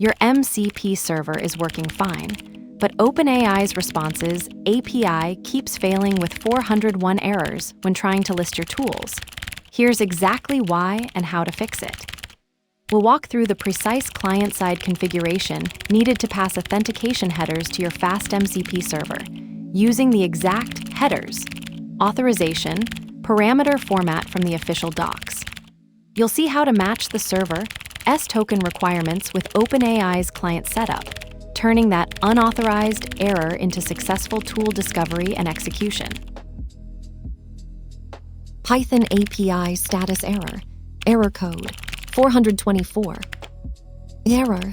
Your MCP server is working fine, but OpenAI's responses API keeps failing with 401 errors when trying to list your tools. Here's exactly why and how to fix it. We'll walk through the precise client-side configuration needed to pass authentication headers to your FastMCP server, using the exact headers.Authorization parameter format from the official docs. You'll see how to match the server's token requirements with OpenAI's client setup, turning that unauthorized error into successful tool discovery and execution. Python API status error. Error code 424. Error.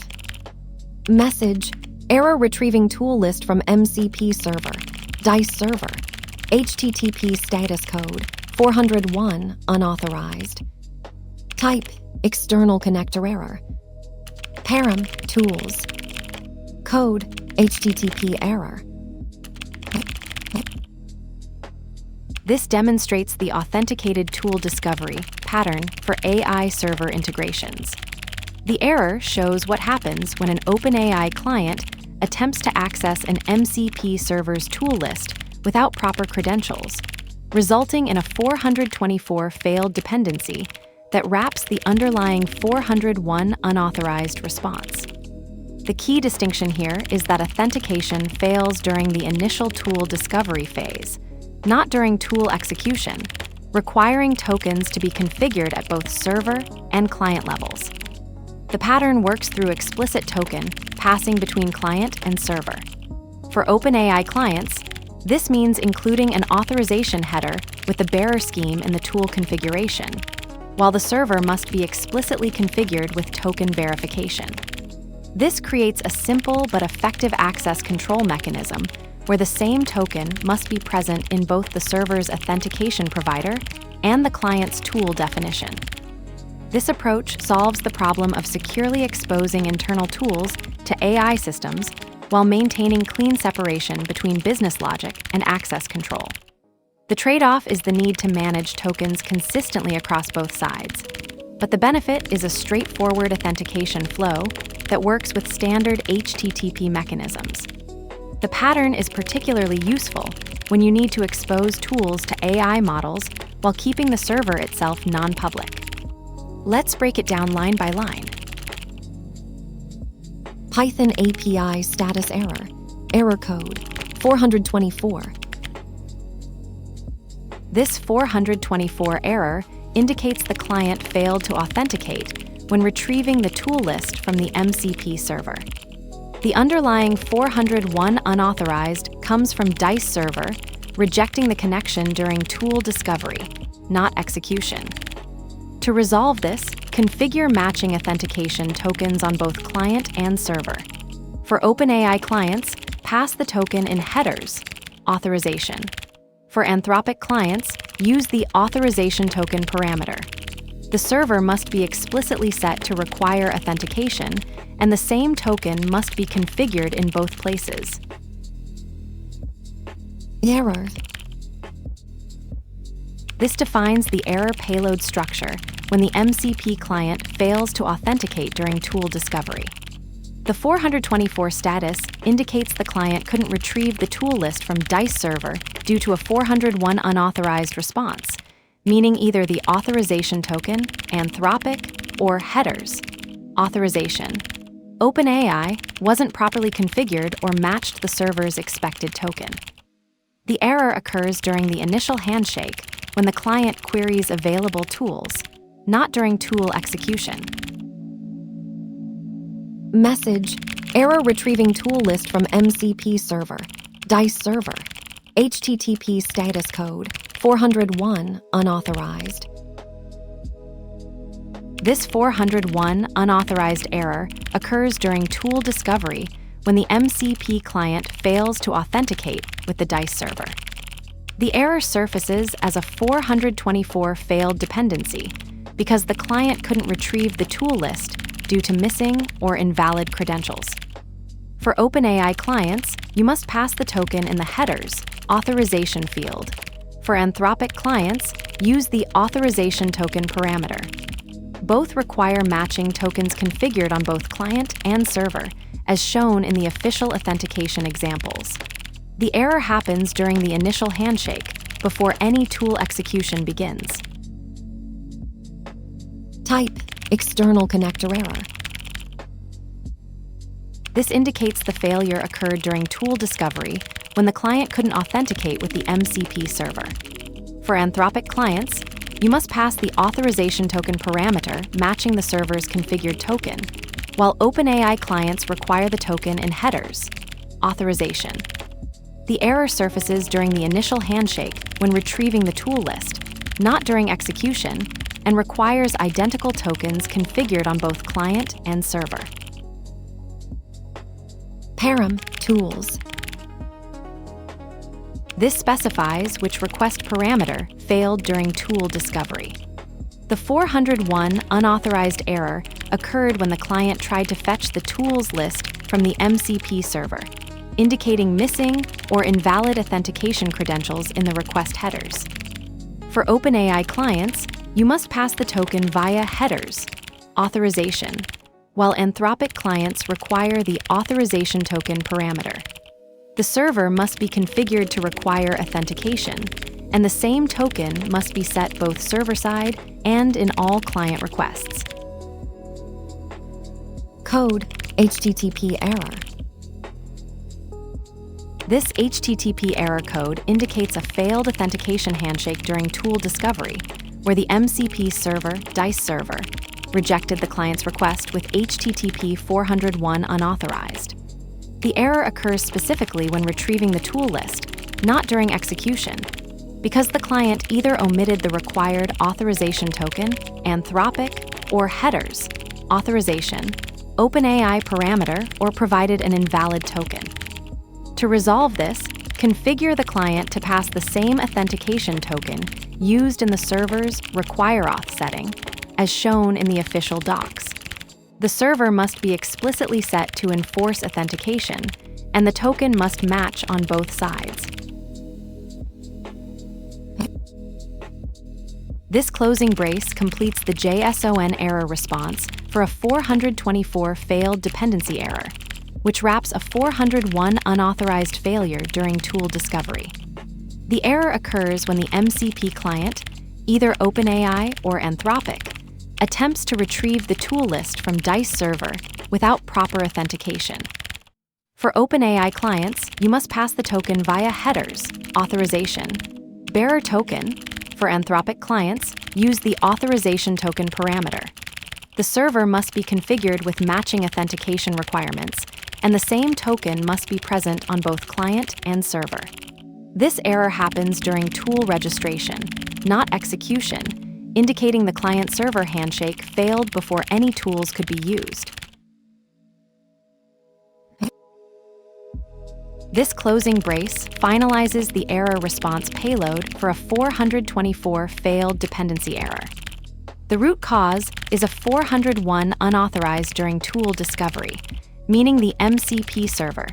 Message. Error retrieving tool list from MCP server. DICE server. HTTP status code 401 unauthorized. Type. External connector error. Param. Tools. Code. HTTP error. This demonstrates the authenticated tool discovery pattern for AI server integrations. The error shows what happens when an OpenAI client attempts to access an MCP server's tool list without proper credentials, resulting in a 424 failed dependency that wraps the underlying 401 unauthorized response. The key distinction here is that authentication fails during the initial tool discovery phase, not during tool execution, requiring tokens to be configured at both server and client levels. The pattern works through explicit token passing between client and server. For OpenAI clients, this means including an authorization header with the bearer scheme in the tool configuration, while the server must be explicitly configured with token verification. This creates a simple but effective access control mechanism where the same token must be present in both the server's authentication provider and the client's tool definition. This approach solves the problem of securely exposing internal tools to AI systems while maintaining clean separation between business logic and access control. The trade-off is the need to manage tokens consistently across both sides, but the benefit is a straightforward authentication flow that works with standard HTTP mechanisms. The pattern is particularly useful when you need to expose tools to AI models while keeping the server itself non-public. Let's break it down line by line. Python API status error. Error code 424. This 424 error indicates the client failed to authenticate when retrieving the tool list from the MCP server. The underlying 401 unauthorized comes from DICE server, rejecting the connection during tool discovery, not execution. To resolve this, configure matching authentication tokens on both client and server. For OpenAI clients, pass the token in headers.Authorization. For Anthropic clients, use the authorization token parameter. The server must be explicitly set to require authentication, and the same token must be configured in both places. Error. This defines the error payload structure when the MCP client fails to authenticate during tool discovery. The 424 status indicates the client couldn't retrieve the tool list from DICE server due to a 401 unauthorized response, meaning either the authorization token, Anthropic, or headers.Authorization. OpenAI wasn't properly configured or matched the server's expected token. The error occurs during the initial handshake when the client queries available tools, not during tool execution. Message. Error retrieving tool list from MCP server. DICE server. HTTP status code 401 unauthorized. This 401 unauthorized error occurs during tool discovery when the MCP client fails to authenticate with the DICE server. The error surfaces as a 424 failed dependency because the client couldn't retrieve the tool list due to missing or invalid credentials. For OpenAI clients, you must pass the token in the headers.Authorization field. For Anthropic clients, use the authorization token parameter. Both require matching tokens configured on both client and server, as shown in the official authentication examples. The error happens during the initial handshake, before any tool execution begins. Type external connector error. This indicates the failure occurred during tool discovery when the client couldn't authenticate with the MCP server. For Anthropic clients, you must pass the authorization token parameter matching the server's configured token, while OpenAI clients require the token in headers.Authorization. The error surfaces during the initial handshake when retrieving the tool list, not during execution, and requires identical tokens configured on both client and server. Param tools. This specifies which request parameter failed during tool discovery. The 401 unauthorized error occurred when the client tried to fetch the tools list from the MCP server, indicating missing or invalid authentication credentials in the request headers. For OpenAI clients, you must pass the token via headers.Authorization, while Anthropic clients require the authorization token parameter. The server must be configured to require authentication, and the same token must be set both server-side and in all client requests. Code HTTP error. This HTTP error code indicates a failed authentication handshake during tool discovery, where the MCP server, DICE server, rejected the client's request with HTTP 401 unauthorized. The error occurs specifically when retrieving the tool list, not during execution, because the client either omitted the required authorization token, Anthropic, or headers.Authorization, OpenAI parameter, or provided an invalid token. To resolve this, configure the client to pass the same authentication token used in the server's require auth setting, as shown in the official docs. The server must be explicitly set to enforce authentication, and the token must match on both sides. This closing brace completes the JSON error response for a 424 failed dependency error, which wraps a 401 unauthorized failure during tool discovery. The error occurs when the MCP client, either OpenAI or Anthropic, attempts to retrieve the tool list from DICE server without proper authentication. For OpenAI clients, you must pass the token via headers.Authorization. Bearer token, for Anthropic clients, use the authorization token parameter. The server must be configured with matching authentication requirements, and the same token must be present on both client and server. This error happens during tool registration, not execution, indicating the client-server handshake failed before any tools could be used. This closing brace finalizes the error response payload for a 424 failed dependency error. The root cause is a 401 unauthorized during tool discovery, meaning the MCP server,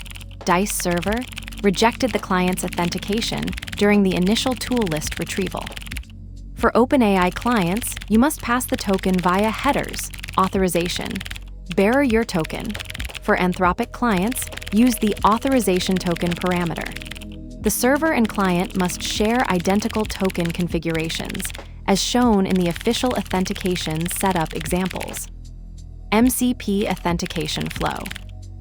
DICE server, rejected the client's authentication during the initial tool list retrieval. For OpenAI clients, you must pass the token via headers.Authorization. Bearer your token. For Anthropic clients, use the authorization token parameter. The server and client must share identical token configurations, as shown in the official authentication setup examples. MCP authentication flow.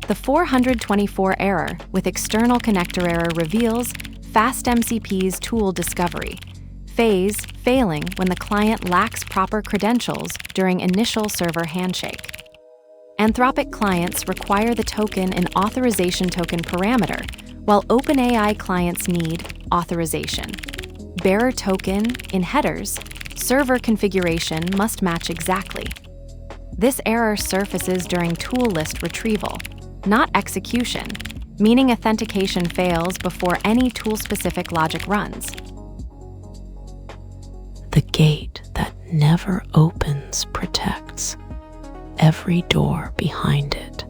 The 424 error with external connector error reveals FastMCP's tool discovery phase failing when the client lacks proper credentials during initial server handshake. Anthropic clients require the token in authorization token parameter, while OpenAI clients need authorization. Bearer token in headers, server configuration must match exactly. This error surfaces during tool list retrieval, not execution, meaning authentication fails before any tool-specific logic runs. The gate that never opens protects every door behind it.